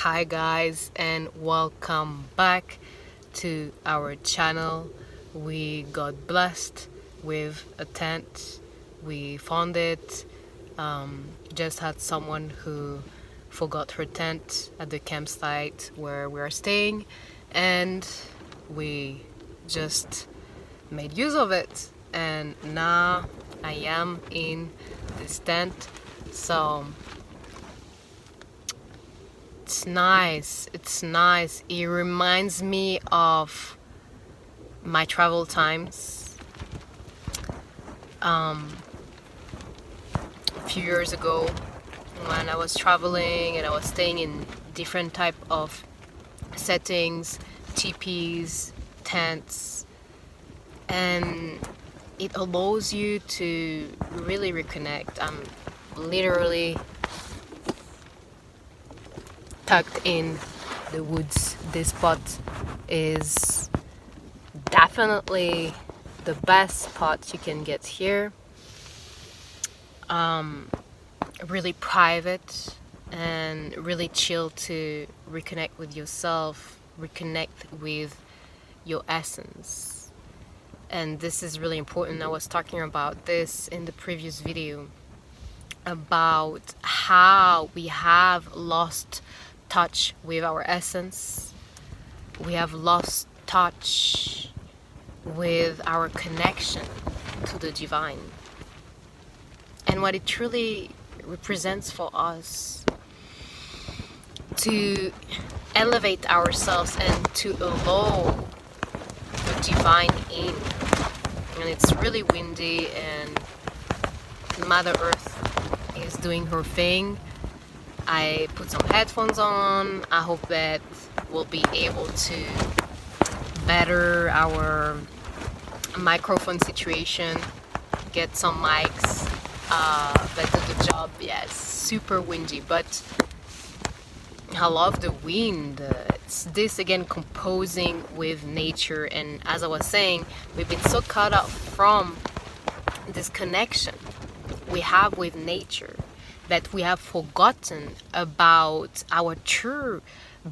Hi guys, and welcome back to our channel. We got blessed with a tent. We found it. Just had someone who forgot her tent at the campsite where we are staying, and we just made use of it. And now I am in this tent. So it's nice. It's nice. It reminds me of my travel times. A few years ago, when I was traveling and I was staying in different type of settings, teepees, tents, and it allows you to really reconnect. I'm literally tucked in the woods. This spot is definitely the best spot you can get here. Really private and really chill to reconnect with yourself, reconnect with your essence. And this is really important. I was talking about this in the previous video about how we have lost touch with our essence. We have lost touch with our connection to the divine and what it truly represents for us to elevate ourselves and to allow the divine in. And it's really windy and Mother Earth is doing her thing. I put some headphones on. I hope that we'll be able to better our microphone situation, get some mics that do the job. Yeah, it's super windy, but I love the wind. It's this again composing with nature, and as I was saying, we've been so caught up from this connection we have with nature that we have forgotten about our true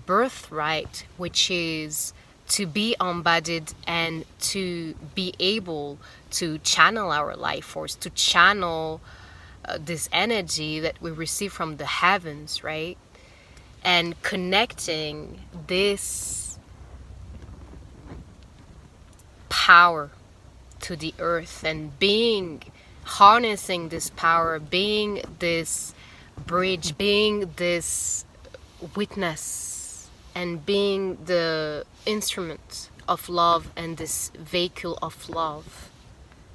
birthright, which is to be embodied and to be able to channel our life force, to channel this energy that we receive from the heavens, right? And connecting this power to the earth and harnessing this power, being this bridge, being this witness, and being the instrument of love and this vehicle of love.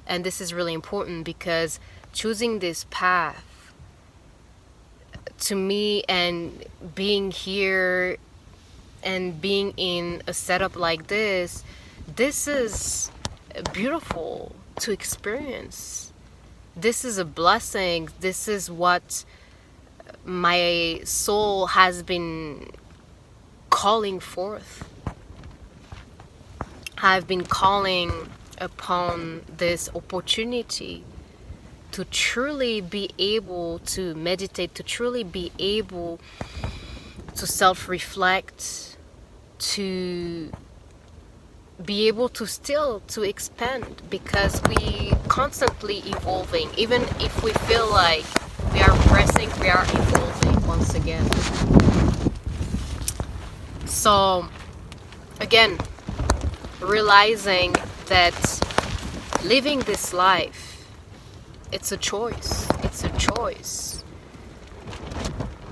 And this is really important because choosing this path to me and being here and being in a setup like this is beautiful to experience. This is a blessing. This is what my soul has been calling forth. I've been calling upon this opportunity to truly be able to meditate, to truly be able to self-reflect, to be able to expand, because we constantly evolving. Even if we feel like we are progressing, we are evolving once again. So again, realizing that living this life, it's a choice. It's a choice.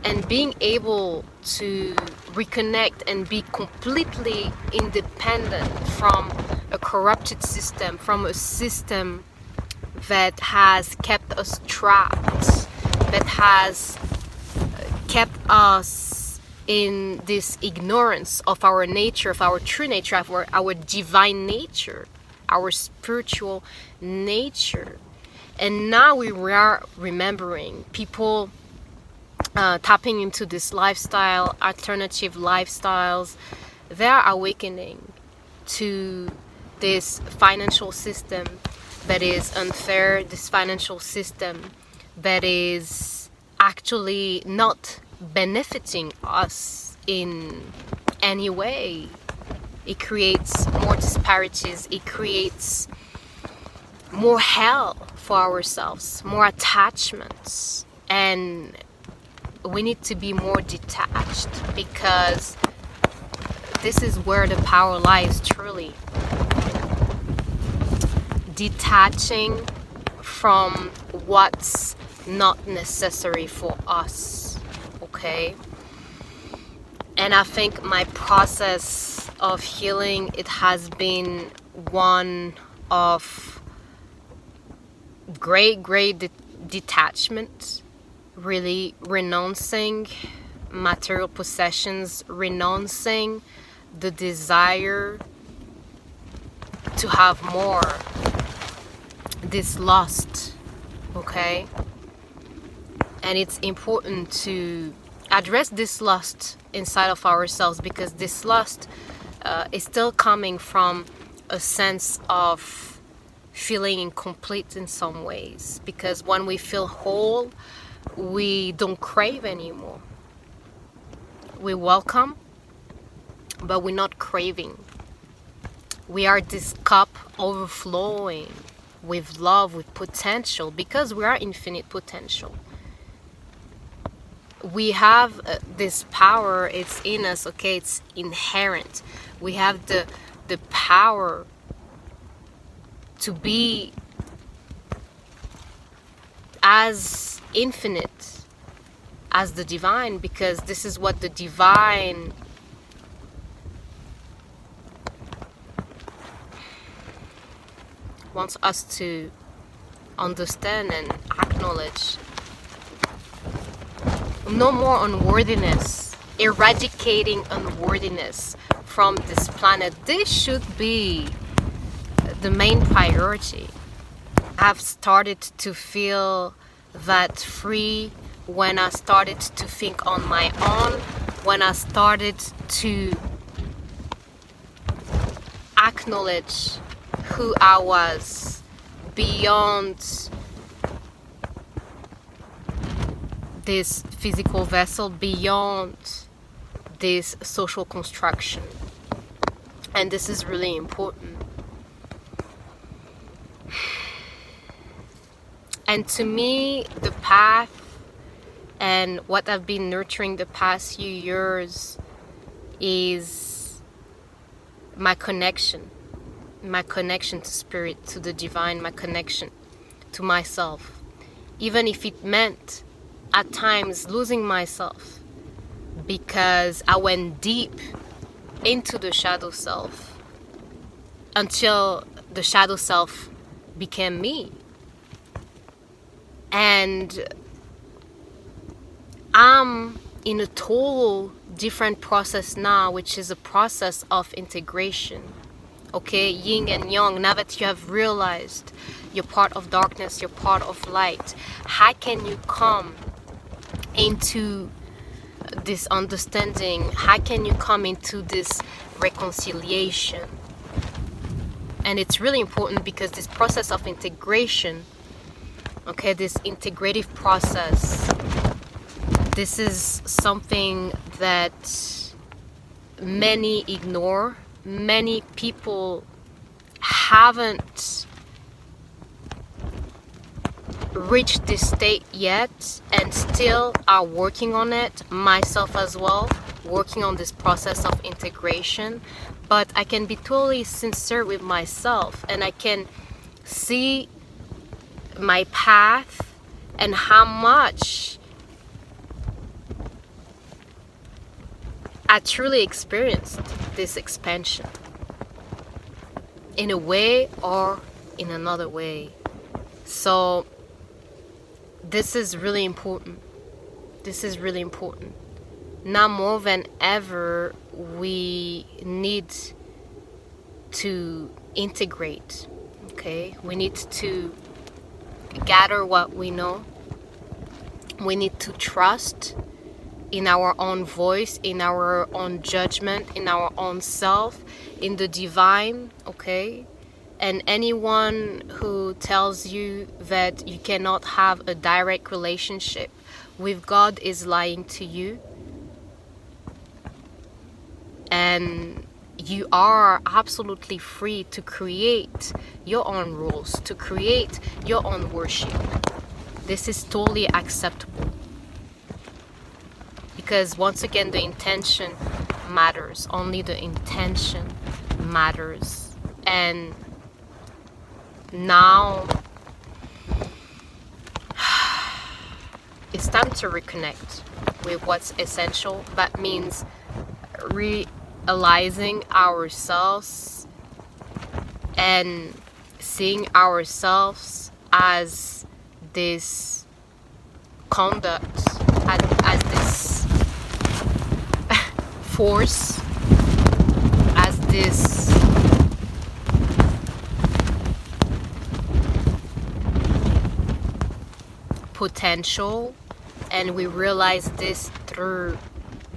And being able to reconnect and be completely independent from a corrupted system, from a system that has kept us trapped, that has kept us in this ignorance of our nature, of our true nature, of our divine nature, our spiritual nature. And now we are remembering people tapping into this lifestyle, alternative lifestyles. They are awakening to this financial system that is unfair, this financial system that is actually not benefiting us in any way. It creates more disparities. It creates more hell for ourselves, more attachments. And we need to be more detached, because this is where the power lies, truly. Detaching from what's not necessary for us, okay? And I think my process of healing, it has been one of great detachment, really renouncing material possessions, renouncing the desire to have more, this lust, okay? And it's important to address this lust inside of ourselves, because this lust is still coming from a sense of feeling incomplete in some ways, because when we feel whole, we don't crave anymore. We welcome, but we're not craving. We are this cup overflowing with love, with potential, because we are infinite potential. We have this power, it's in us, okay? It's inherent. We have the power to be as infinite as the divine, because this is what the divine wants us to understand and acknowledge. No more unworthiness, eradicating unworthiness from this planet. This should be the main priority. I've started to feel that free when I started to think on my own, when I started to acknowledge who I was beyond this physical vessel, beyond this social construction. And this is really important. And to me, the path and what I've been nurturing the past few years is my connection to spirit, to the divine, my connection to myself. Even if it meant at times losing myself, because I went deep into the shadow self until the shadow self became me. And I'm in a total different process now, which is a process of integration. Okay, yin and yang. Now that you have realized you're part of darkness, you're part of light, how can you come into this understanding? How can you come into this reconciliation? And it's really important, because this process of integration, okay, this integrative process, this is something that many ignore. Many people haven't reached this state yet, and still are working on it, myself as well, working on this process of integration. But I can be totally sincere with myself, and I can see my path and how much I truly experienced this expansion in a way or in another way. So this is really important. This is really important. Now more than ever, we need to integrate. Okay, we need to gather what we know. We need to trust in our own voice, in our own judgment, in our own self, in the divine, okay? And anyone who tells you that you cannot have a direct relationship with God is lying to you. and you are absolutely free to create your own rules, to create your own worship. This is totally acceptable, because once again, the intention matters. Only the intention matters. And now it's time to reconnect with what's essential. That means realizing ourselves and seeing ourselves as this conduct, as this force, as this potential. And we realize this through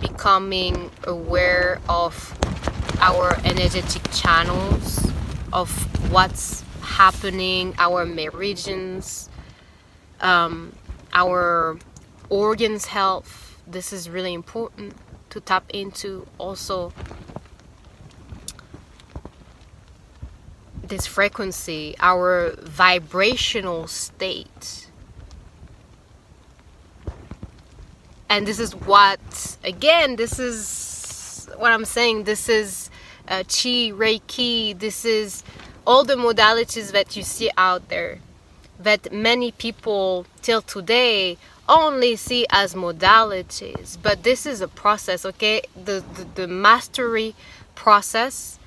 becoming aware of our energetic channels, of what's happening, our meridians, our organs health. This is really important to tap into. Also, this frequency, our vibrational state. And this is what, again, this is what I'm saying. This is Chi, Reiki. This is all the modalities that you see out there, that many people till today only see as modalities. But this is a process, okay? The mastery process,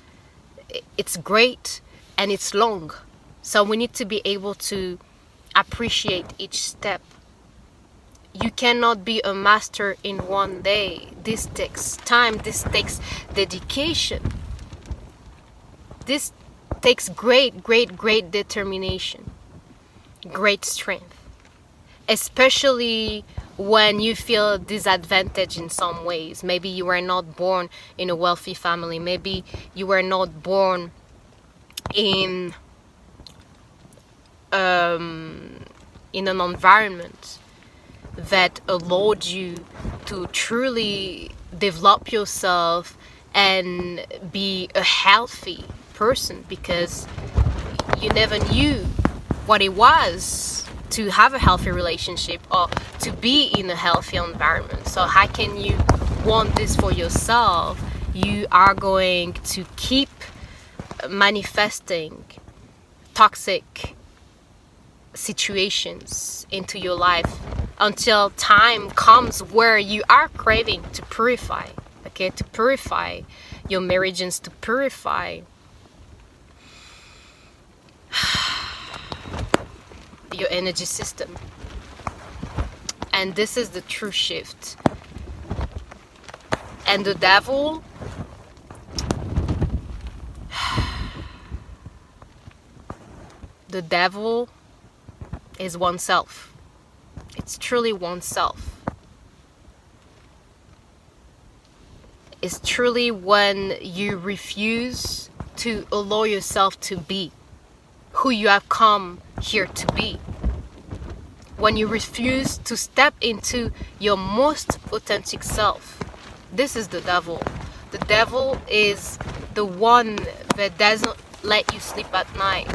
it's great and it's long. So we need to be able to appreciate each step. You cannot be a master in one day. This takes time. This takes dedication. This takes great determination, great strength, especially when you feel disadvantaged in some ways. Maybe you were not born in a wealthy family. Maybe you were not born in an environment that allowed you to truly develop yourself and be a healthy person, because you never knew what it was to have a healthy relationship or to be in a healthy environment. So how can you want this for yourself? You are going to keep manifesting toxic situations into your life until time comes where you are craving to purify, okay, to purify your meridians, to purify your energy system. And this is the true shift. And the devil, the devil is oneself. It's truly oneself. It's truly when you refuse to allow yourself to be who you have come here to be. When you refuse to step into your most authentic self. This is the devil. The devil is the one that doesn't let you sleep at night,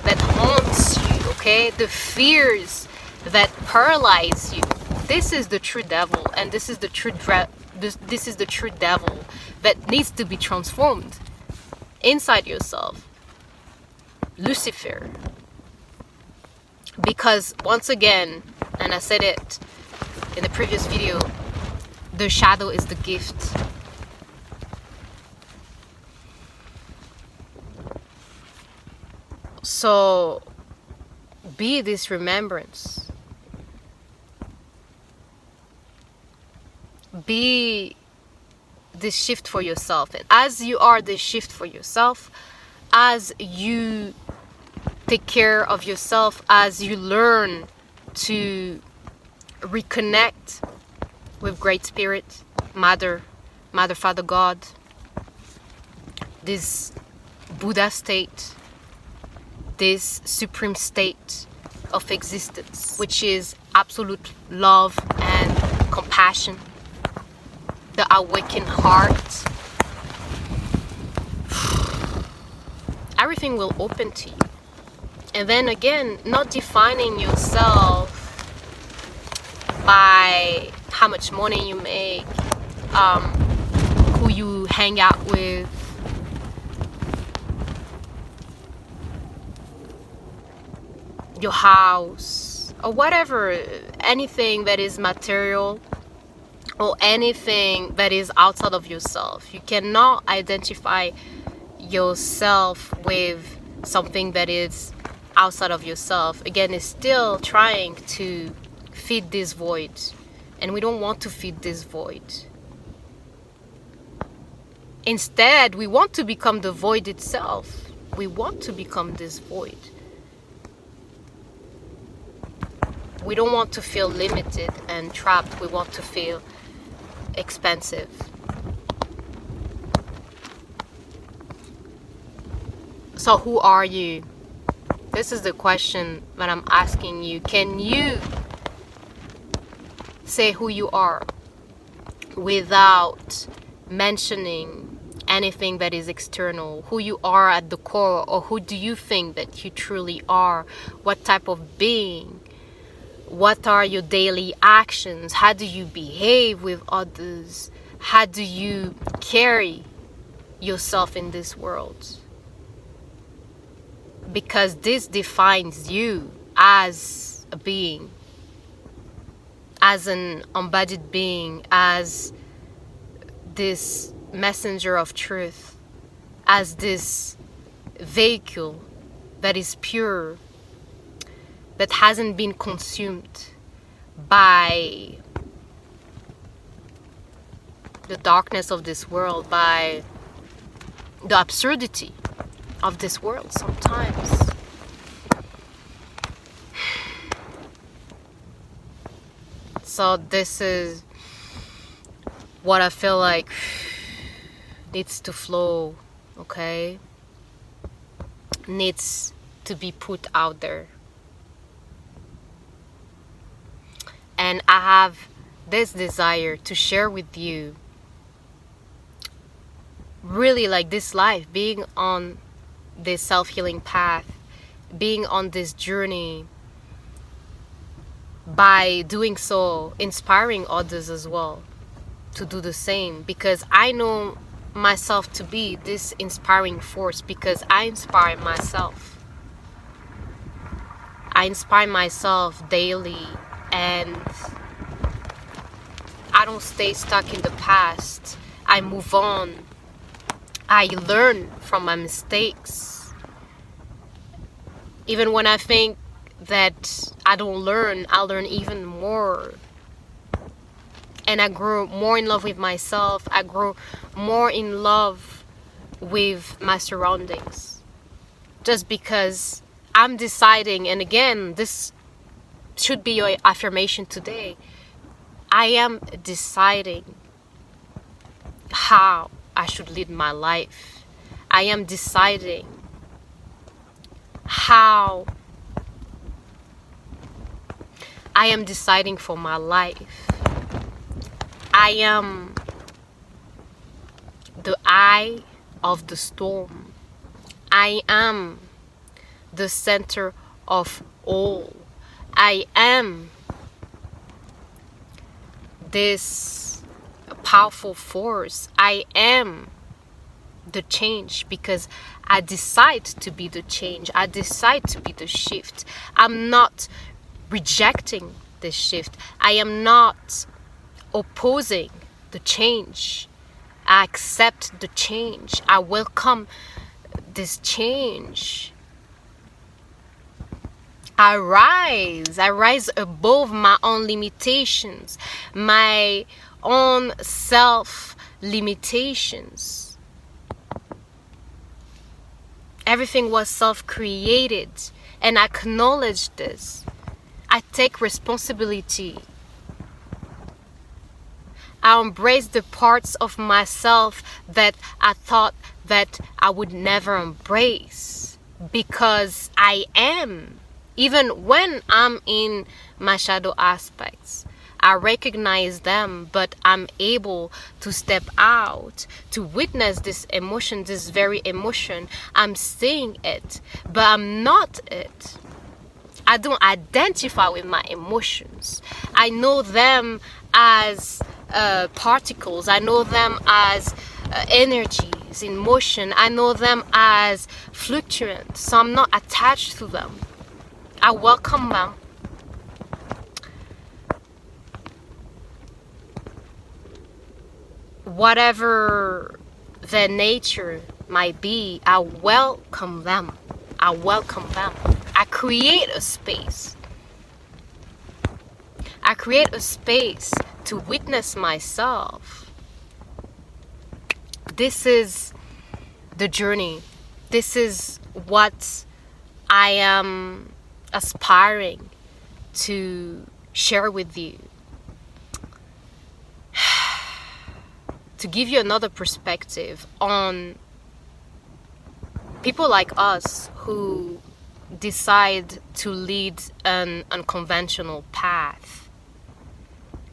that haunts you, okay? The fears that paralyze you. This is the true devil, and this is the true this is the true devil that needs to be transformed inside yourself. Lucifer. Because once again, and I said it in the previous video, the shadow is the gift. So be this remembrance. Be this shift for yourself. And as you are this shift for yourself, as you take care of yourself, as you learn to reconnect with Great Spirit, Mother, Father, God, this Buddha state, this supreme state of existence, which is absolute love and compassion, the awakened heart, everything will open to you. And then again, not defining yourself by how much money you make, who you hang out with, your house, or whatever, anything that is material or anything that is outside of yourself. You cannot identify yourself with something that is outside of yourself. Again, it's still trying to feed this void, and we don't want to feed this void. Instead, we want to become the void itself. We want to become this void. We don't want to feel limited and trapped. We want to feel expansive. So who are you? This is the question that I'm asking you. Can you say who you are without mentioning anything that is external? Who you are at the core, or who do you think that you truly are? What type of being? What are your daily actions? How do you behave with others? How do you carry yourself in this world? Because this defines you as a being, as an embodied being, as this messenger of truth, as this vehicle that is pure, that hasn't been consumed by the darkness of this world, by the absurdity of this world sometimes. So this is what I feel like needs to flow, okay? Needs to be put out there. And I have this desire to share with you really like this life, being on this self-healing path, being on this journey, by doing so inspiring others as well to do the same, because I know myself to be this inspiring force, because I inspire myself. I inspire myself daily, and I don't stay stuck in the past. I move on. I learn from my mistakes. Even when I think that I don't learn, I learn even more. And I grow more in love with myself. I grow more in love with my surroundings. Just because I'm deciding, and again, this should be your affirmation today. I am deciding how I should lead my life. I am deciding how I am deciding for my life. I am the eye of the storm. I am the center of all. I am this powerful force. I am the change, because I decide to be the change. I decide to be the shift. I'm not rejecting this shift. I am not opposing the change. I accept the change. I welcome this change. I rise above my own limitations, my own self limitations. Everything was self-created, and I acknowledge this. I take responsibility. I embrace the parts of myself that I thought that I would never embrace, because I am. Even when I'm in my shadow aspects, I recognize them, but I'm able to step out to witness this emotion, this very emotion. I'm seeing it, but I'm not it. I don't identify with my emotions. I know them as particles. I know them as energies in motion. I know them as fluctuant. So I'm not attached to them. I welcome them. Whatever their nature might be, I welcome them. I welcome them. I create a space. I create a space to witness myself. This is the journey. This is what I am aspiring to share with you. To give you another perspective on people like us who decide to lead an unconventional path.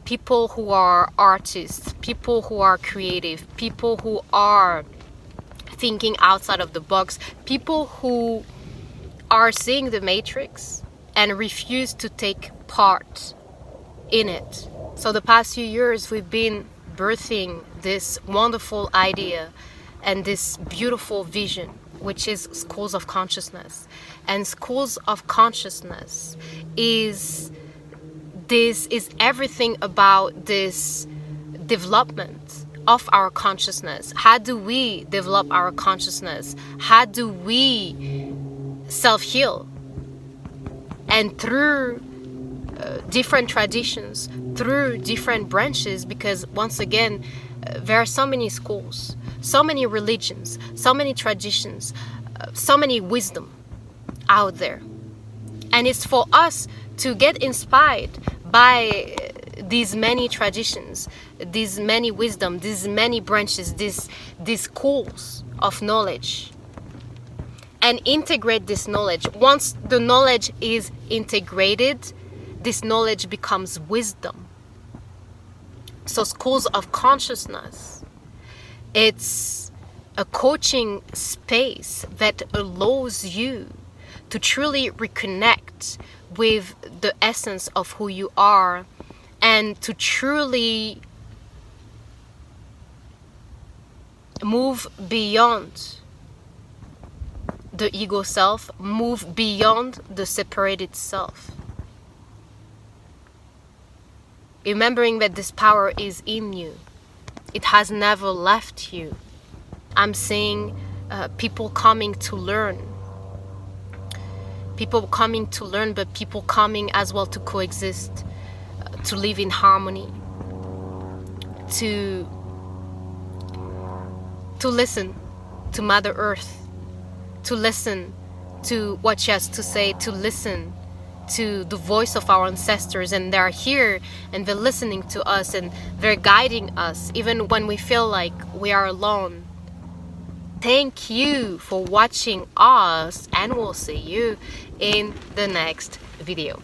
People who are artists, people who are creative, people who are thinking outside of the box, people who are seeing the matrix and refuse to take part in it. So the past few years we've been birthing this wonderful idea and this beautiful vision, which is schools of consciousness. And schools of consciousness is everything about this development of our consciousness. How do we develop our consciousness? How do we self-heal? And through different traditions, through different branches, because once again, there are so many schools, so many religions, so many traditions, so many wisdom out there. And it's for us to get inspired by these many traditions, these many wisdom, these many branches, these schools of knowledge, and integrate this knowledge. Once the knowledge is integrated, this knowledge becomes wisdom. So schools of consciousness, it's a coaching space that allows you to truly reconnect with the essence of who you are, and to truly move beyond the ego self, move beyond the separated self. Remembering that this power is in you. It has never left you. I'm seeing people coming to learn. People coming to learn, but people coming as well to coexist, to live in harmony, to listen to Mother Earth, to listen to what she has to say, to listen to the voice of our ancestors. And they're here and they're listening to us and they're guiding us even when we feel like we are alone. Thank you for watching us, and we'll see you in the next video.